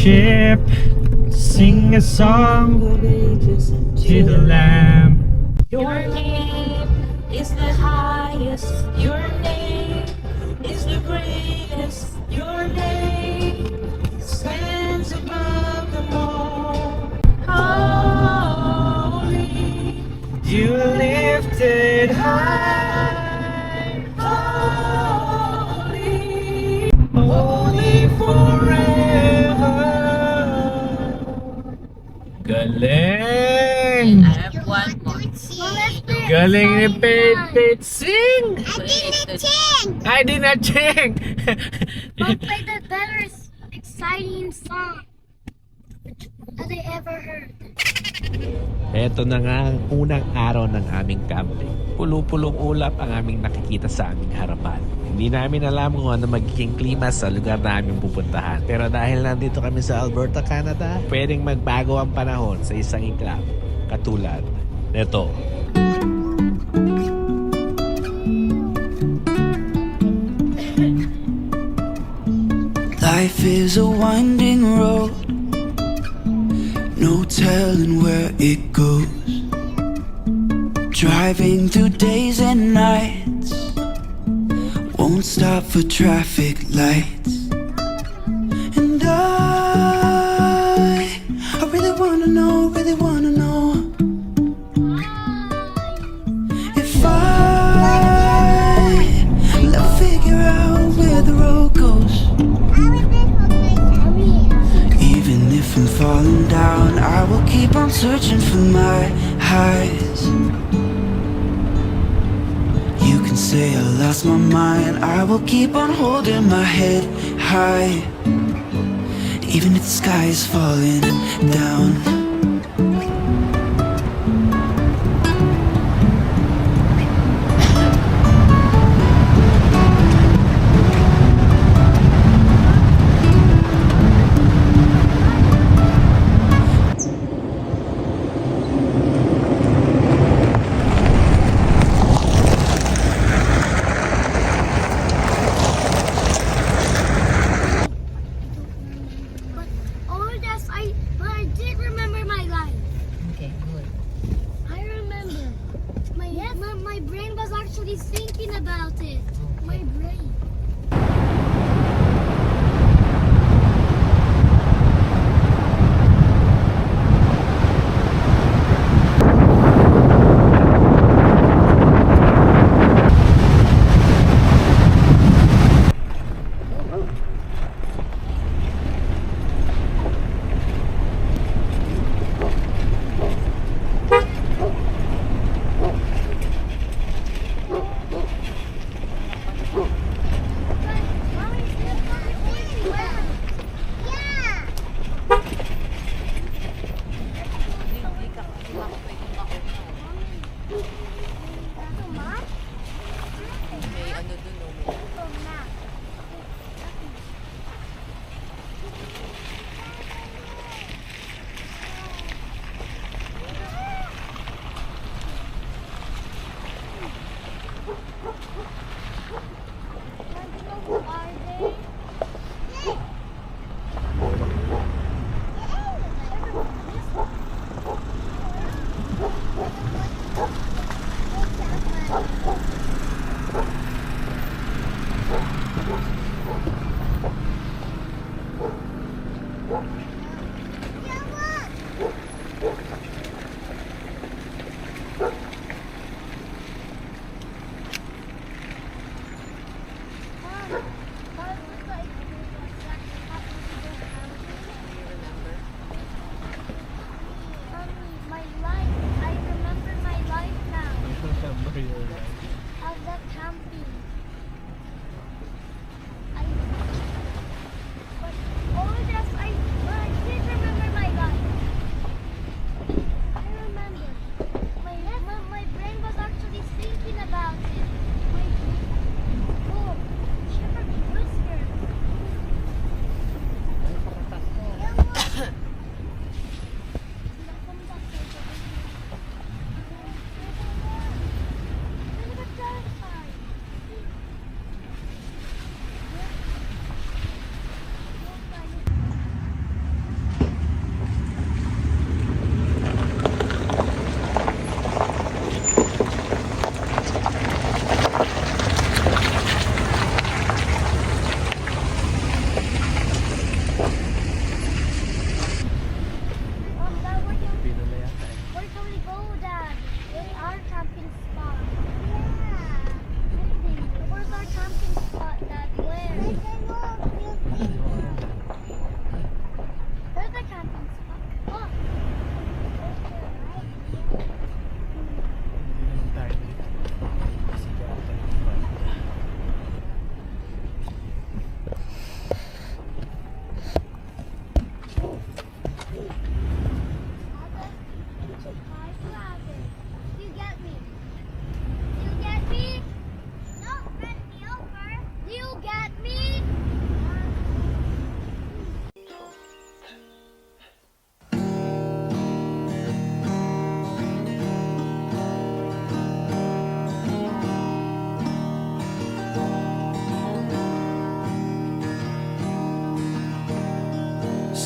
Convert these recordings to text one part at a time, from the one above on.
ship, sing a song to the Lamb. Your name is the highest. Your name is the greatest. Your name stands above them all. Holy, You lifted high, holy, holy forever. Galing! I have one more. Galing ni Pete. Sing! I did not I did not sing. sing. I'll play the better, exciting song that I ever heard. Eto na nga ang unang araw ng aming camping. Pulo-pulong ulap ang aming nakikita sa aming harapan. Hindi namin alam kung ano magiging klima sa lugar na aming pupuntahan. Pero dahil nandito kami sa Alberta, Canada, pwedeng magbago ang panahon sa isang iglap. Katulad neto. Life is a winding road, no telling where it goes. Driving through days and nights, won't stop for traffic lights. And I really wanna know if I'll figure out where the road goes. Even if I'm falling down, I will keep on searching for my highs. You can say I lost my mind, I will keep on holding my head high. Even if the sky is falling down. But I did remember my life. Okay, good. I remember. My brain was actually thinking about it. My brain.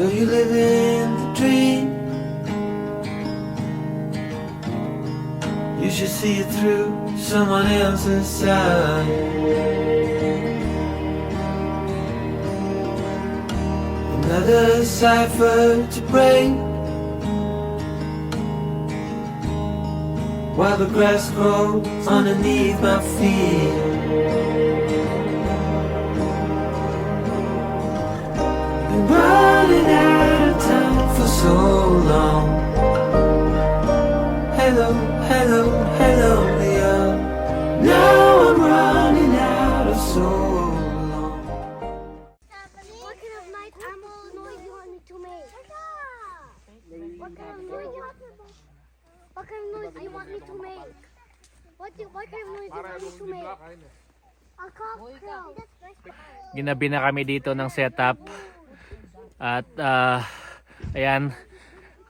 So you live in the dream. You should see it through someone else's side. Another cipher to break, while the grass grows underneath my feet. Been running out of time for so long. Hello, hello, hello, Leo. Now I'm running out of so long. What kind of night animal noise you want me to make? What kind of noise you want me to make? What kind of noise you want me to make? A cocktail. Ginabi na kami dito ng setup. At ayan,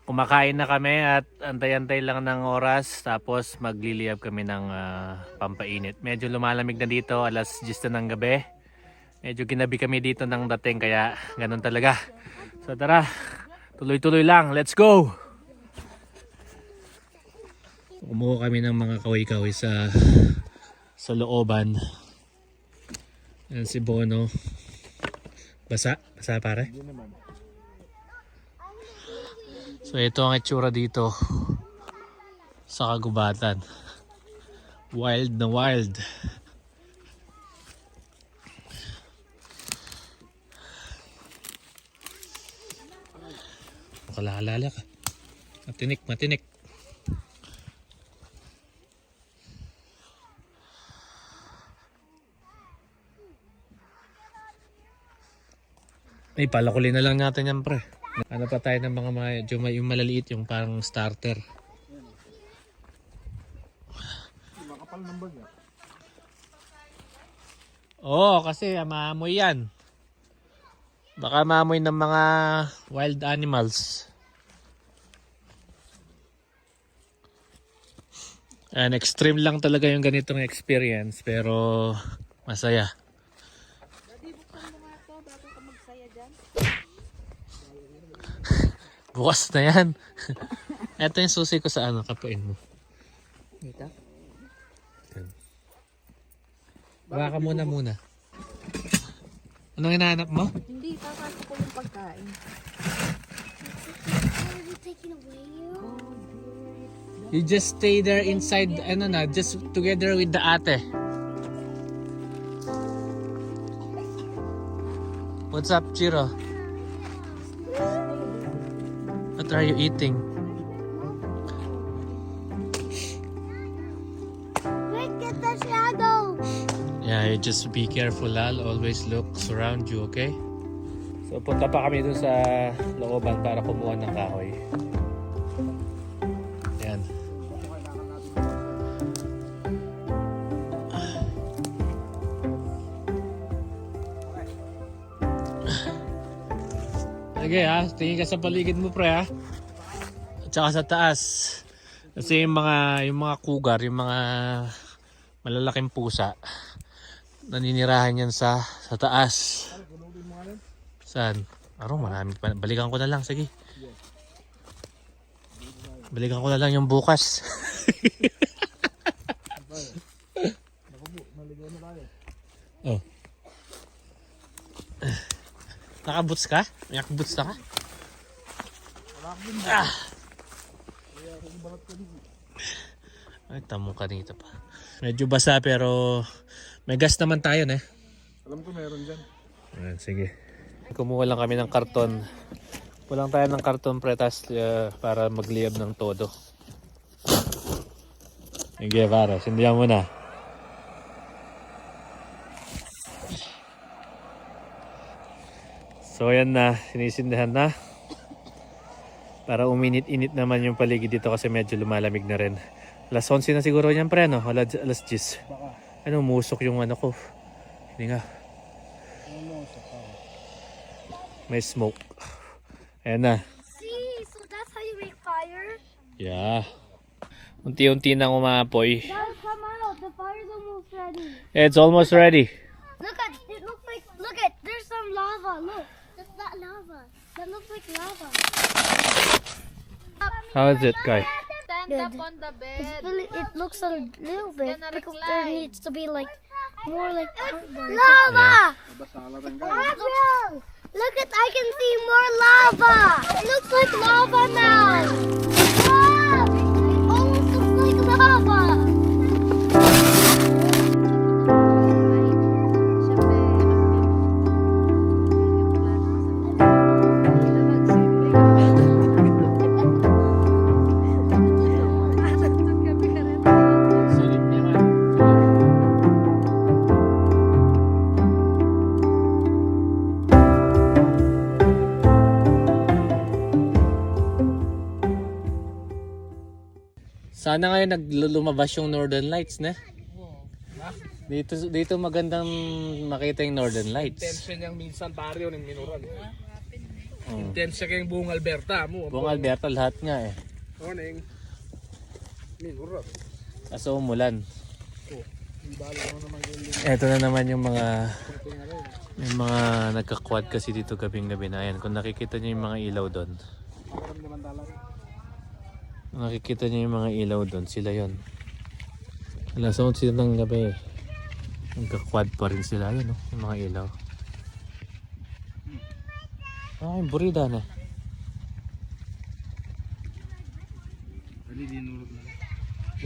kumakain na kami at antay-antay lang ng oras. Tapos magliliyab kami ng pampainit. Medyo lumalamig na dito, alas 10 na ng gabi. Medyo ginabi kami dito ng dating, kaya ganun talaga. So tara, tuloy-tuloy lang, let's go! Kumuha kami ng mga kahoy-kahoy sa looban. Yan si Bono. Basa? Basa pare? So ito ang itsura dito sa kagubatan. Wild na wild. Makalalala ka. Matinik, matinik. Ay, palakulin na lang natin yan, pre. Ano pa tayo ng mga yung malaliit, yung parang starter. Makapal ng bag. Oo, kasi maamoy yan. Baka maamoy ng mga wild animals. And extreme lang talaga yung ganitong experience, pero masaya. Bukas na yan. Ito yung susi ko sa ano, kapuin mo. Dito? Baka muna. Anong hinahanap mo? Hindi, papasok ko yung pagkain. Are we taking away you? You just stay there inside, just together with the ate. What's up, Chiro? What are you eating? Look at the shadow. Yeah, you just be careful, Al. Always look around you, okay? So, punta pa kami dun sa looban para kumuha ng kahoy. Ayan. Sige ha, tingin ka sa paligid mo, pre ha. At saka sa taas. Kasi yung mga cougar, yung mga malalaking pusa, naninirahan yan sa taas. Saan? Marami pa. Balikan ko na lang, sige. Balikan ko na lang yung bukas. Oh. Naka-boots ka? May naka-boots na ka? Ah! Ay, tamong kanita pa. Medyo basa pero may gas naman tayo na. Alam ko meron dyan. Ayan, sige. Kumuha lang kami ng karton. Kulang tayo ng karton pretas para magliyab ng todo. Sige, pare. Sindihan mo na. So ayan na, sinisindihan na. Para uminit-init naman yung paligid dito kasi medyo lumalamig na rin. Alas 11 na siguro yan, pre, no? Alas 10. Ano, musok yung ano ko. Hindi nga. May smoke. Ayan na. See, so that's how you make fire? Yeah. Unti-unti nang umaapoy. Now come out, the fire's almost ready. It's almost ready. Look at, it looks like, look at, there's some lava, look. That's not lava. That looks like How is it, Kai? Stand up on the bed. It looks a little bit Gonna because recline. there needs to be like more like lava. Look at, I can see more lava. It looks like lava now. Wow, it almost looks like lava. Sana ngayon naglumabas yung Northern Lights na. Dito magandang makita yung Northern Lights. Intense niyang minsan pare yun yung minuran. Oh. Intense siya kayong buong Alberta mo. Buong Alberta lahat nga eh. Morning. Minuran. Kaso umulan. Ibalo mo naman yung Eto na naman yung mga nagka-quad kasi dito gabing-gabi na. Ayan, kung nakikita niyo yung mga ilaw doon. naman talaga. Kung nakikita niyo yung mga ilaw doon, sila yon. Alas 11 ng gabi. Nagka-quad pa rin sila. Yun, no? Yung mga ilaw. Ay, burida na.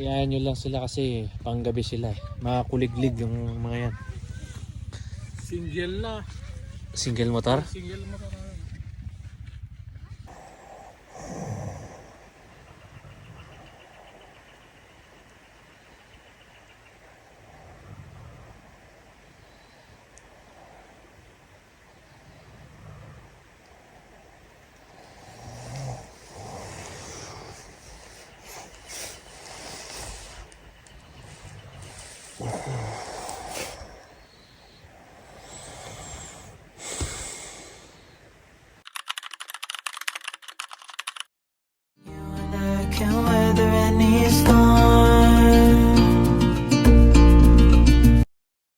Iyayan nyo lang sila kasi panggabi sila eh. Makakuliglig yung mga yan. Single na. Single motor? Single mo ka.